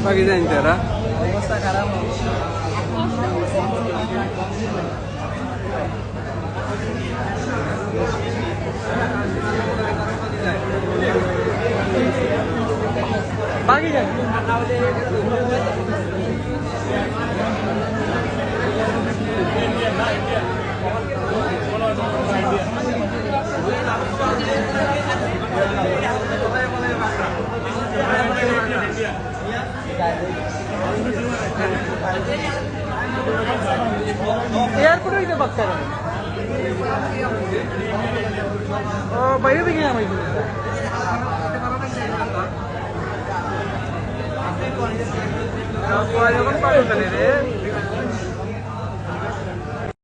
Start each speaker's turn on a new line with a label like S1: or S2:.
S1: Pagi entera.
S2: অবস্থা খারাপ বাকি যান एयरपोर्ट इथे बघता का বাইরে থেকে নামাই
S1: Apa yang kan pakai tadi deh?